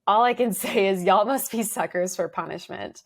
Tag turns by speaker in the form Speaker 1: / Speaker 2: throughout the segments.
Speaker 1: all I can say is y'all must be suckers for punishment.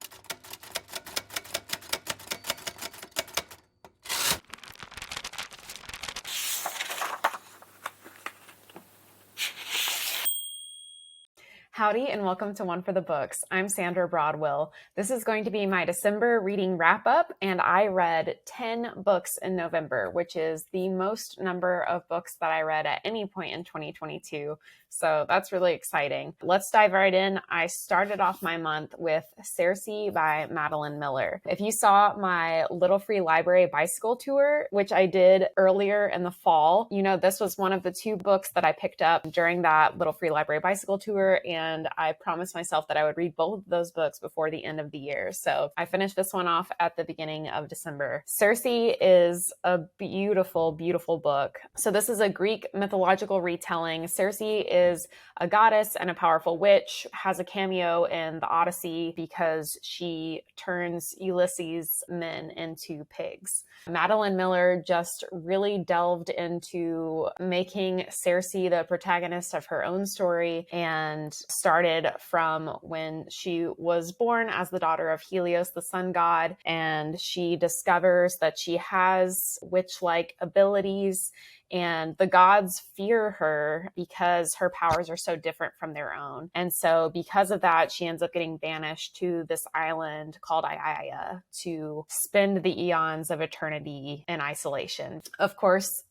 Speaker 1: Howdy and welcome to One for the Books. I'm Sandra Broadwill. This is going to be my December reading wrap-up, and I read 10 books in November, which is the most number of books that I read at any point in 2022. So that's really exciting. Let's dive right in. I started off my month with Circe by Madeline Miller. If you saw my Little Free Library bicycle tour, which I did earlier in the fall, you know this was one of the 2 books that I picked up during that Little Free Library bicycle tour, and I promised myself that I would read both of those books before the end of the year. So I finished this one off at the beginning of December. Circe is a beautiful, beautiful book. So this is a Greek mythological retelling. Circe is a goddess and a powerful witch, has a cameo in the Odyssey because she turns Ulysses' men into pigs. Madeline Miller just really delved into making Circe the protagonist of her own story and started from when she was born as the daughter of Helios, the sun god, and she discovers that she has witch-like abilities, and the gods fear her because her powers are so different from their own. And so because of that, she ends up getting banished to this island called Aiaia to spend the eons of eternity in isolation. Of course,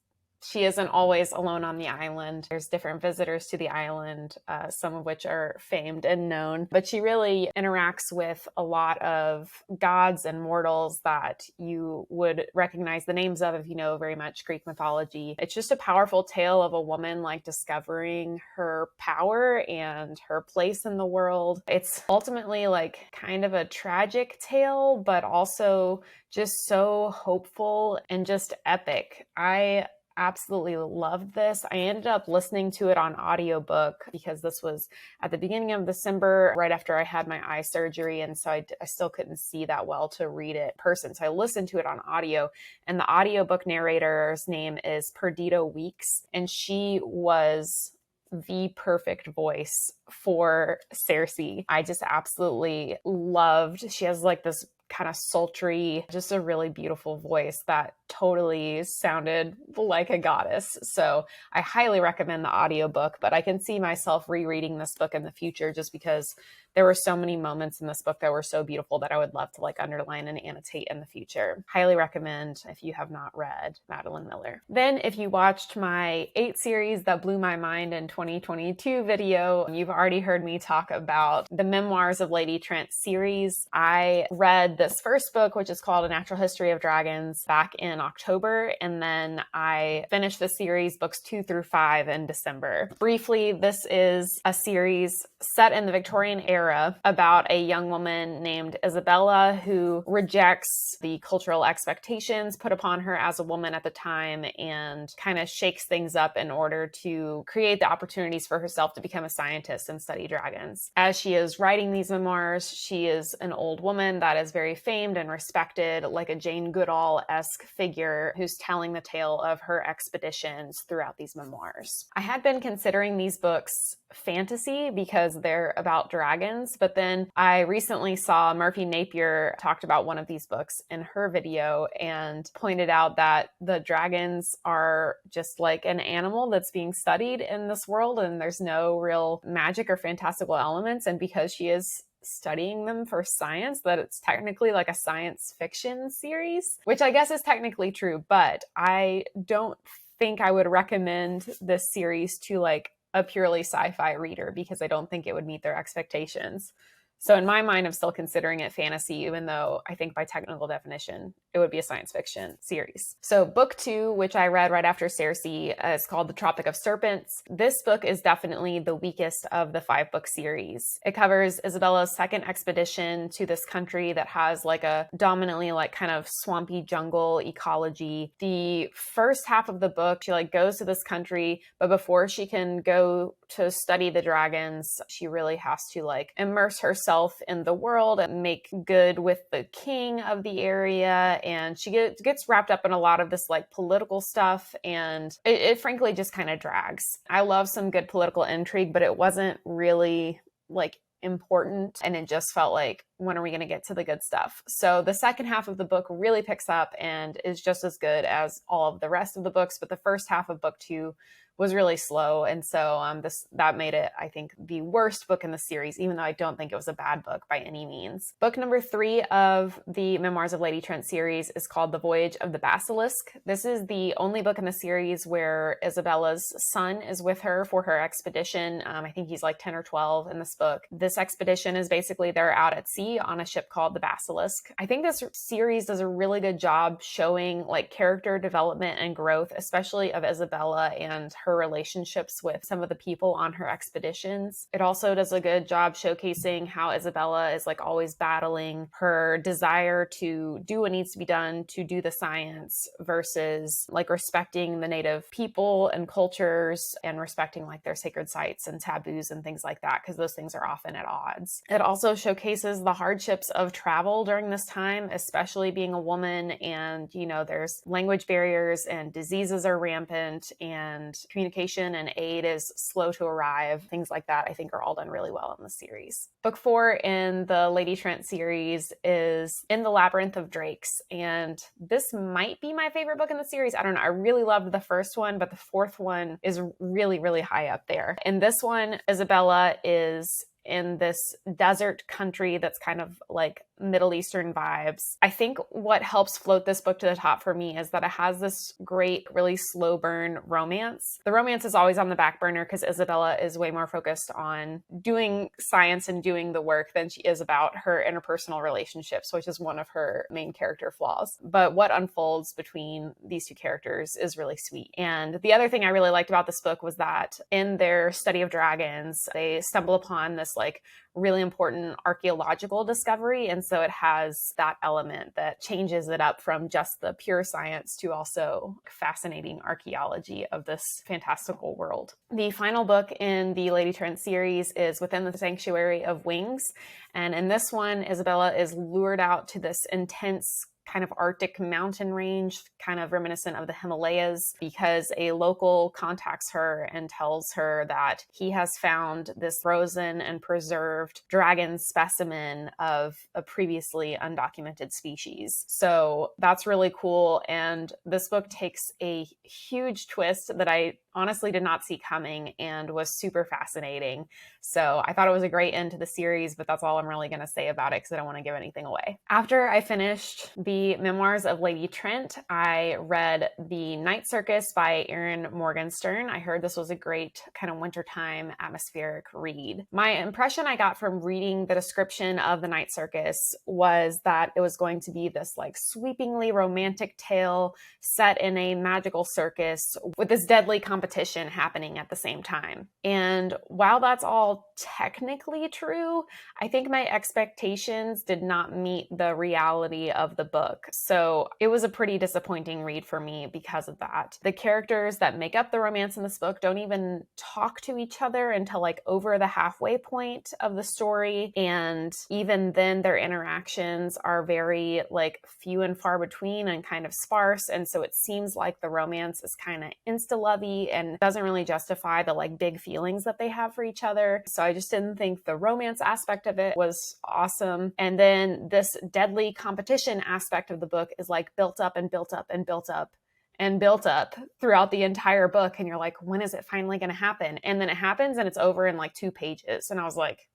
Speaker 1: she isn't always alone on the island. There's different visitors to the island, some of which are famed and known, but she really interacts with a lot of gods and mortals that you would recognize the names of if you know very much Greek mythology. It's just a powerful tale of a woman like discovering her power and her place in the world. It's ultimately like kind of a tragic tale, but also just so hopeful and just epic. I absolutely loved this. I ended up listening to it on audiobook because this was at the beginning of December, right after I had my eye surgery. And so I still couldn't see that well to read it in person. So I listened to it on audio, and the audiobook narrator's name is Perdita Weeks. And she was the perfect voice for Circe. I just absolutely loved, she has like this kind of sultry, just a really beautiful voice that totally sounded like a goddess. So I highly recommend the audiobook, but I can see myself rereading this book in the future just because there were so many moments in this book that were so beautiful that I would love to like underline and annotate in the future. Highly recommend if you have not read Madeline Miller. Then if you watched my 8 series that blew my mind in 2022 video, you've already heard me talk about the Memoirs of Lady Trent series. I read this first book, which is called A Natural History of Dragons, back in October, and then I finished the series books 2 through 5 in December. Briefly, this is a series set in the Victorian era about a young woman named Isabella who rejects the cultural expectations put upon her as a woman at the time and kind of shakes things up in order to create the opportunities for herself to become a scientist and study dragons. As she is writing these memoirs, she is an old woman that is very famed and respected, like a Jane Goodall-esque figure who's telling the tale of her expeditions throughout these memoirs. I had been considering these books fantasy because they're about dragons, but then I recently saw Murphy Napier talked about one of these books in her video and pointed out that the dragons are just like an animal that's being studied in this world, and there's no real magic or fantastical elements. And because she is studying them for science, that it's technically like a science fiction series, which I guess is technically true, but I don't think I would recommend this series to like a purely sci-fi reader because I don't think it would meet their expectations. So in my mind, I'm still considering it fantasy, even though I think by technical definition, it would be a science fiction series. So book 2, which I read right after Circe, is called The Tropic of Serpents. This book is definitely the weakest of the 5-book series. It covers Isabella's second expedition to this country that has like a dominantly like kind of swampy jungle ecology. The first half of the book, she like goes to this country, but before she can go to study the dragons, she really has to like immerse herself in the world and make good with the king of the area. And she gets wrapped up in a lot of this like political stuff, and it frankly just kind of drags. I love some good political intrigue, but it wasn't really like important, and it just felt like, when are we going to get to the good stuff? So the second half of the book really picks up and is just as good as all of the rest of the books, but the first half of book 2 was really slow. And so that made it, I think, the worst book in the series, even though I don't think it was a bad book by any means. Book number 3 of the Memoirs of Lady Trent series is called The Voyage of the Basilisk. This is the only book in the series where Isabella's son is with her for her expedition. I think he's like 10 or 12 in this book. This expedition is basically they're out at sea on a ship called the Basilisk. I think this series does a really good job showing like character development and growth, especially of Isabella and her relationships with some of the people on her expeditions. It also does a good job showcasing how Isabella is like always battling her desire to do what needs to be done to do the science versus like respecting the native people and cultures and respecting like their sacred sites and taboos and things like that, because those things are often at odds. It also showcases the hardships of travel during this time, especially being a woman, and there's language barriers and diseases are rampant and communication and aid is slow to arrive. Things like that I think are all done really well in the series. Book 4 in the Lady Trent series is In the Labyrinth of Drakes, and this might be my favorite book in the series. I don't know. I really loved the first one, but the fourth one is really, really high up there. In this one, Isabella is in this desert country that's kind of like Middle Eastern vibes. I think what helps float this book to the top for me is that it has this great, really slow burn romance. The romance is always on the back burner because Isabella is way more focused on doing science and doing the work than she is about her interpersonal relationships, which is one of her main character flaws. But what unfolds between these two characters is really sweet. And the other thing I really liked about this book was that in their study of dragons, they stumble upon this like really important archaeological discovery. And so it has that element that changes it up from just the pure science to also fascinating archaeology of this fantastical world. The final book in the Lady Trent series is Within the Sanctuary of Wings. And in this one, Isabella is lured out to this intense kind of Arctic mountain range, kind of reminiscent of the Himalayas, because a local contacts her and tells her that he has found this frozen and preserved dragon specimen of a previously undocumented species. So that's really cool. And this book takes a huge twist that I honestly did not see coming and was super fascinating. So I thought it was a great end to the series, but that's all I'm really going to say about it because I don't want to give anything away. After I finished the Memoirs of Lady Trent, I read The Night Circus by Erin Morgenstern. I heard this was a great kind of wintertime atmospheric read. My impression I got from reading the description of The Night Circus was that it was going to be this like sweepingly romantic tale set in a magical circus with this deadly competition happening at the same time. And while that's all technically true, I think my expectations did not meet the reality of the book. So it was a pretty disappointing read for me because of that. The characters that make up the romance in this book don't even talk to each other until like over the halfway point of the story. And even then their interactions are very like few and far between and kind of sparse. And so it seems like the romance is kind of insta-lovey and doesn't really justify the like big feelings that they have for each other. So I just didn't think the romance aspect of it was awesome. And then this deadly competition aspect of the book is like built up and built up and built up and built up throughout the entire book. And you're like, when is it finally going to happen? And then it happens and it's over in like 2 pages. And I was like,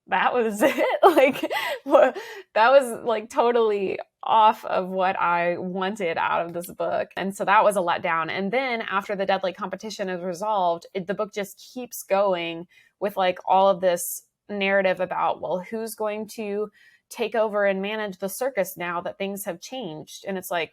Speaker 1: that was it. Like, that was like totally off of what I wanted out of this book. And so that was a letdown. And then after the deadly competition is resolved, the book just keeps going with like all of this narrative about, well, who's going to take over and manage the circus now that things have changed? And it's like,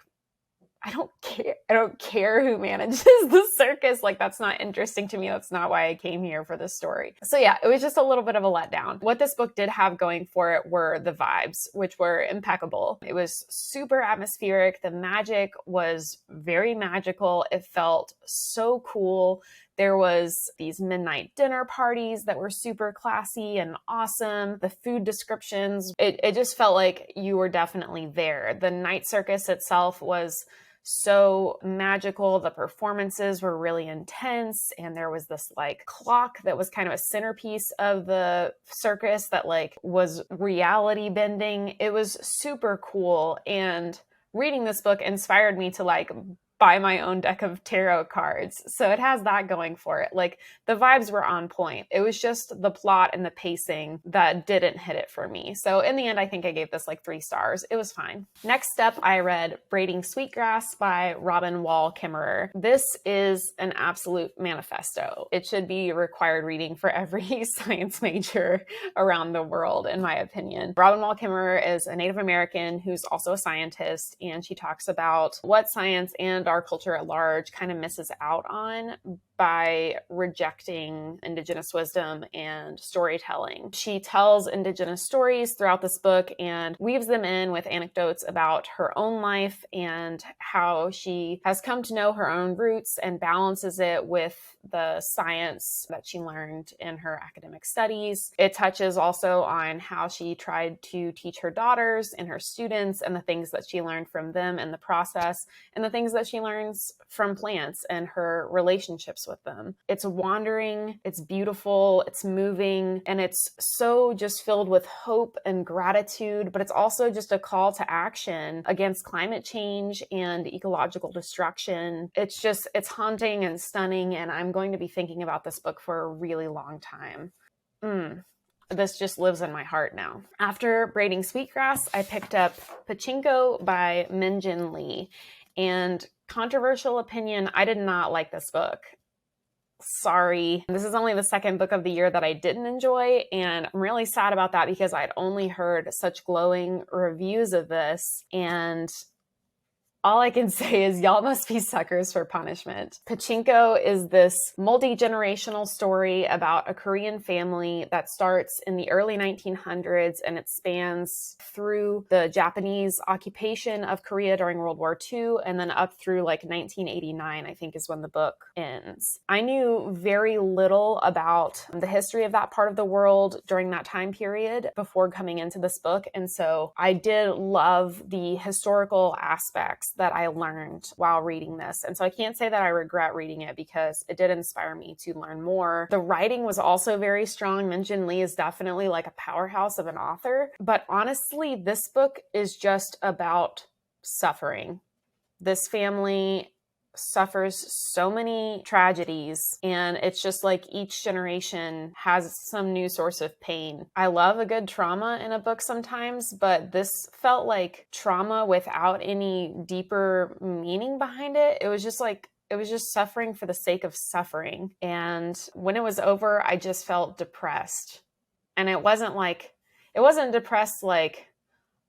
Speaker 1: I don't care. I don't care who manages the circus. Like, that's not interesting to me. That's not why I came here for this story. So yeah, it was just a little bit of a letdown. What this book did have going for it were the vibes, which were impeccable. It was super atmospheric. The magic was very magical. It felt so cool. There was these midnight dinner parties that were super classy and awesome. The food descriptions, it just felt like you were definitely there. The Night Circus itself was so magical. The performances were really intense, and there was this like clock that was kind of a centerpiece of the circus that like was reality bending. It was super cool, and reading this book inspired me to like buy my own deck of tarot cards. So it has that going for it. Like the vibes were on point. It was just the plot and the pacing that didn't hit it for me. So in the end, I think I gave this like 3 stars. It was fine. Next up, I read Braiding Sweetgrass by Robin Wall Kimmerer. This is an absolute manifesto. It should be required reading for every science major around the world, in my opinion. Robin Wall Kimmerer is a Native American who's also a scientist, and she talks about what science and our culture at large kind of misses out on by rejecting Indigenous wisdom and storytelling. She tells Indigenous stories throughout this book and weaves them in with anecdotes about her own life and how she has come to know her own roots and balances it with the science that she learned in her academic studies. It touches also on how she tried to teach her daughters and her students and the things that she learned from them in the process and the things that she learns from plants and her relationships with them. It's wandering, it's beautiful, it's moving, and it's so just filled with hope and gratitude, but it's also just a call to action against climate change and ecological destruction. It's haunting and stunning, and I'm going to be thinking about this book for a really long time. This just lives in my heart now. After Braiding Sweetgrass, I picked up Pachinko by Minjin Lee. And controversial opinion, I did not like this book. Sorry. This is only the second book of the year that I didn't enjoy, and I'm really sad about that because I'd only heard such glowing reviews of this, and all I can say is y'all must be suckers for punishment. Pachinko is this multi-generational story about a Korean family that starts in the early 1900s, and it spans through the Japanese occupation of Korea during World War II and then up through like 1989, I think is when the book ends. I knew very little about the history of that part of the world during that time period before coming into this book, and so I did love the historical aspects that I learned while reading this. And so I can't say that I regret reading it because it did inspire me to learn more. The writing was also very strong. Minjin Lee is definitely like a powerhouse of an author. But honestly, this book is just about suffering. This family suffers so many tragedies, and it's just like each generation has some new source of pain. I love a good trauma in a book sometimes, but this felt like trauma without any deeper meaning behind it. It was just suffering for the sake of suffering. And when it was over, I just felt depressed. And it wasn't depressed like,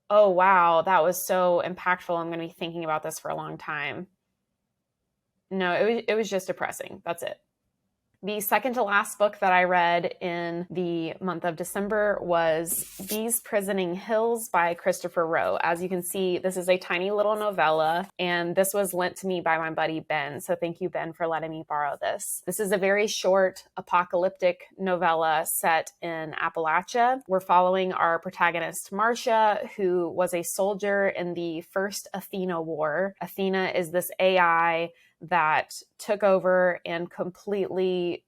Speaker 1: oh wow, that was so impactful, I'm going to be thinking about this for a long time. No, it was just depressing. That's it. The second to last book that I read in the month of December was These Prisoning Hills by Christopher Rowe. As you can see, this is a tiny little novella, and this was lent to me by my buddy Ben. So thank you, Ben, for letting me borrow this. This is a very short apocalyptic novella set in Appalachia. We're following our protagonist, Marcia, who was a soldier in the First Athena War. Athena is this AI that took over and completely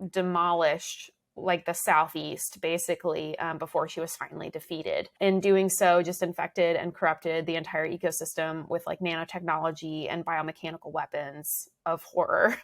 Speaker 1: demolished like the Southeast, basically, before she was finally defeated. In doing so, just infected and corrupted the entire ecosystem with like nanotechnology and biomechanical weapons of horror.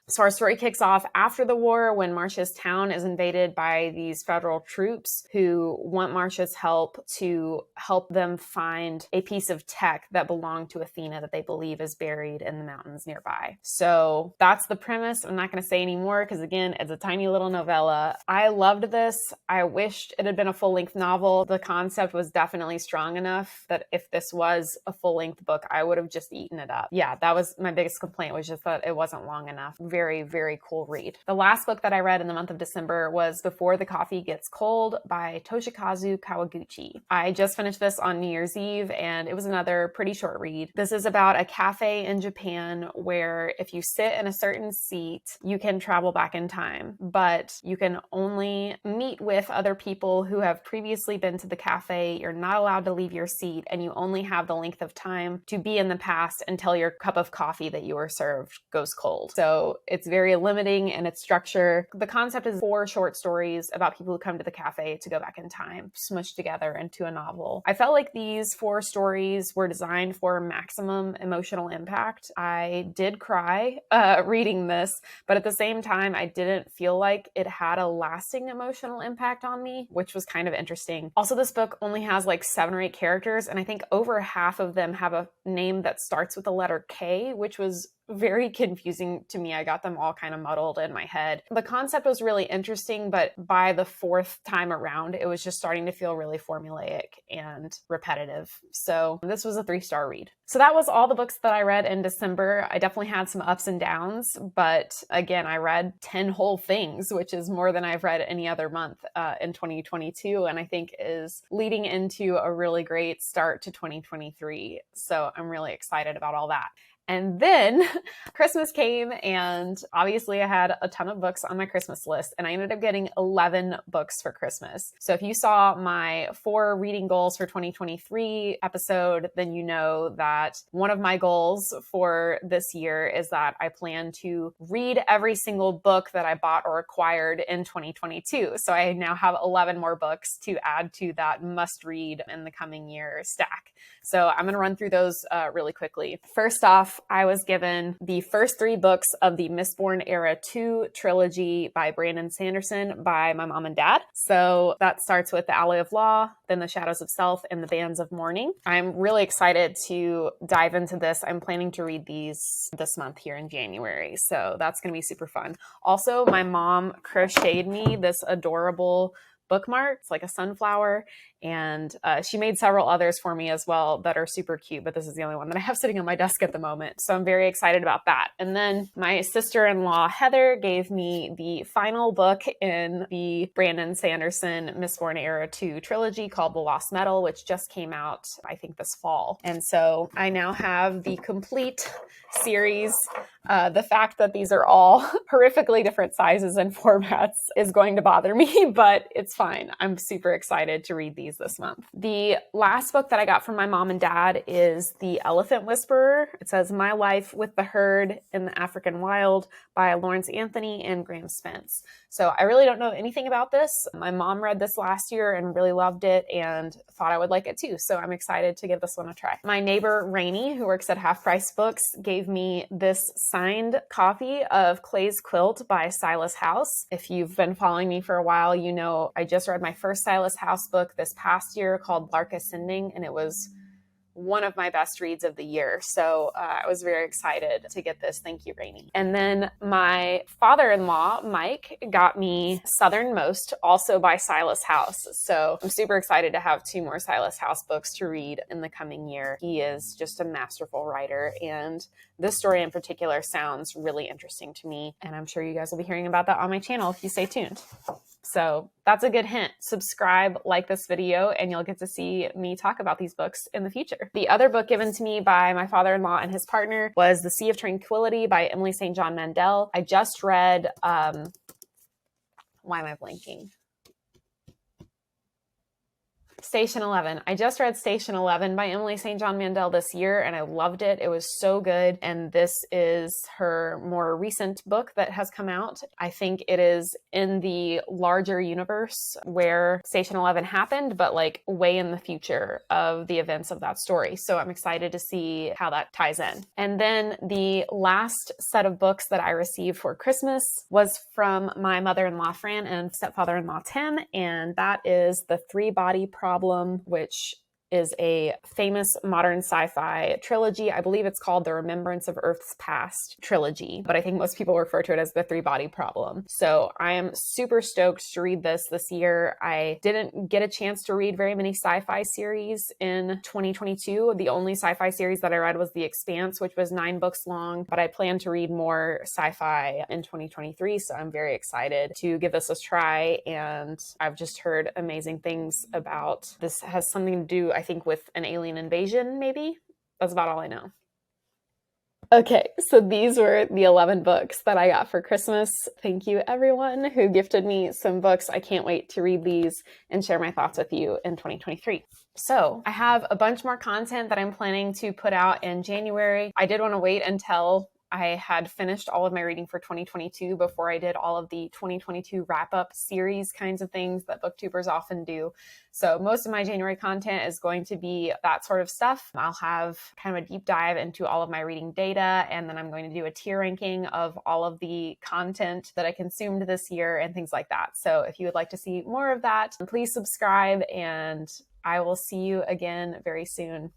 Speaker 1: So our story kicks off after the war when Marcia's town is invaded by these federal troops who want Marcia's help to help them find a piece of tech that belonged to Athena that they believe is buried in the mountains nearby. So that's the premise. I'm not going to say any more because, again, it's a tiny little novella. I loved this. I wished it had been a full-length novel. The concept was definitely strong enough that if this was a full-length book, I would have just eaten it up. Yeah, that was my biggest complaint, was just that but it wasn't long enough. Very, very cool read. The last book that I read in the month of December was Before the Coffee Gets Cold by Toshikazu Kawaguchi. I just finished this on New Year's Eve, and it was another pretty short read. This is about a cafe in Japan where if you sit in a certain seat, you can travel back in time, but you can only meet with other people who have previously been to the cafe. You're not allowed to leave your seat, and you only have the length of time to be in the past until your cup of coffee that you were served goes cold. So it's very limiting in its structure. The concept is 4 short stories about people who come to the cafe to go back in time, smushed together into a novel. I felt like these 4 stories were designed for maximum emotional impact. I did cry reading this, but at the same time, I didn't feel like it had a lasting emotional impact on me, which was kind of interesting. Also, this book only has like 7 or 8 characters, and I think over half of them have a name that starts with the letter K, which was very confusing to me. I got them all kind of muddled in my head. The concept was really interesting, but by the 4th time around, it was just starting to feel really formulaic and repetitive. So this was a 3-star read. So that was all the books that I read in December. I definitely had some ups and downs, but again, I read 10 whole things, which is more than I've read any other month in 2022, and I think is leading into a really great start to 2023. So I'm really excited about all that. And then Christmas came, and obviously I had a ton of books on my Christmas list, and I ended up getting 11 books for Christmas. So if you saw my 4 reading goals for 2023 episode, then you know that one of my goals for this year is that I plan to read every single book that I bought or acquired in 2022. So I now have 11 more books to add to that must read in the coming year stack. So I'm going to run through those really quickly. First off, I was given the first 3 books of the Mistborn Era 2 trilogy by Brandon Sanderson by my mom and dad. So that starts with The Alloy of Law, then The Shadows of Self, and The Bands of Mourning. I'm really excited to dive into this. I'm planning to read these this month here in January. So that's going to be super fun. Also, my mom crocheted me this adorable bookmark. It's like a sunflower, and she made several others for me as well that are super cute, but this is the only one that I have sitting on my desk at the moment. So I'm very excited about that. And then my sister-in-law, Heather, gave me the final book in the Brandon Sanderson Mistborn Era 2 trilogy called The Lost Metal, which just came out, I think, this fall. And so I now have the complete series. The fact that these are all horrifically different sizes and formats is going to bother me, but it's fine. I'm super excited to read these this month. The last book that I got from my mom and dad is The Elephant Whisperer. It says My Life with the Herd in the African Wild by Lawrence Anthony and Graham Spence. So I really don't know anything about this. My mom read this last year and really loved it and thought I would like it too. So I'm excited to give this one a try. My neighbor, Rainey, who works at Half Price Books, gave me this signed copy of Clay's Quilt by Silas House. If you've been following me for a while, you know I just read my first Silas House book this past year called Lark Ascending, and it was one of my best reads of the year. So I was very excited to get this. Thank you, Rainey. And then my father-in-law, Mike, got me Southernmost, also by Silas House. So I'm super excited to have 2 more Silas House books to read in the coming year. He is just a masterful writer, and this story in particular sounds really interesting to me. And I'm sure you guys will be hearing about that on my channel if you stay tuned. So that's a good hint. Subscribe, like this video, and you'll get to see me talk about these books in the future. The other book given to me by my father-in-law and his partner was The Sea of Tranquility by Emily St. John Mandel. I just read, why am I blanking? Station 11. I just read Station 11 by Emily St. John Mandel this year, and I loved it. It was so good. And this is her more recent book that has come out. I think it is in the larger universe where Station 11 happened, but like way in the future of the events of that story. So I'm excited to see how that ties in. And then the last set of books that I received for Christmas was from my mother-in-law, Fran, and stepfather-in-law, Tim. And that is The Three-Body Problem, which is a famous modern sci-fi trilogy. I believe it's called the Remembrance of Earth's Past trilogy, but I think most people refer to it as the three-body problem. So I am super stoked to read this year. I didn't get a chance to read very many sci-fi series in 2022. The only sci-fi series that I read was The Expanse, which was 9 books long, but I plan to read more sci-fi in 2023, so I'm very excited to give this a try, and I've just heard amazing things about this. Has something to do, I think, with an alien invasion, maybe? That's about all I know. Okay, so these were the 11 books that I got for Christmas. Thank you, everyone who gifted me some books. I can't wait to read these and share my thoughts with you in 2023. So I have a bunch more content that I'm planning to put out in January. I did want to wait until I had finished all of my reading for 2022 before I did all of the 2022 wrap-up series kinds of things that booktubers often do. So most of my January content is going to be that sort of stuff. I'll have kind of a deep dive into all of my reading data, and then I'm going to do a tier ranking of all of the content that I consumed this year and things like that. So if you would like to see more of that, please subscribe, and I will see you again very soon.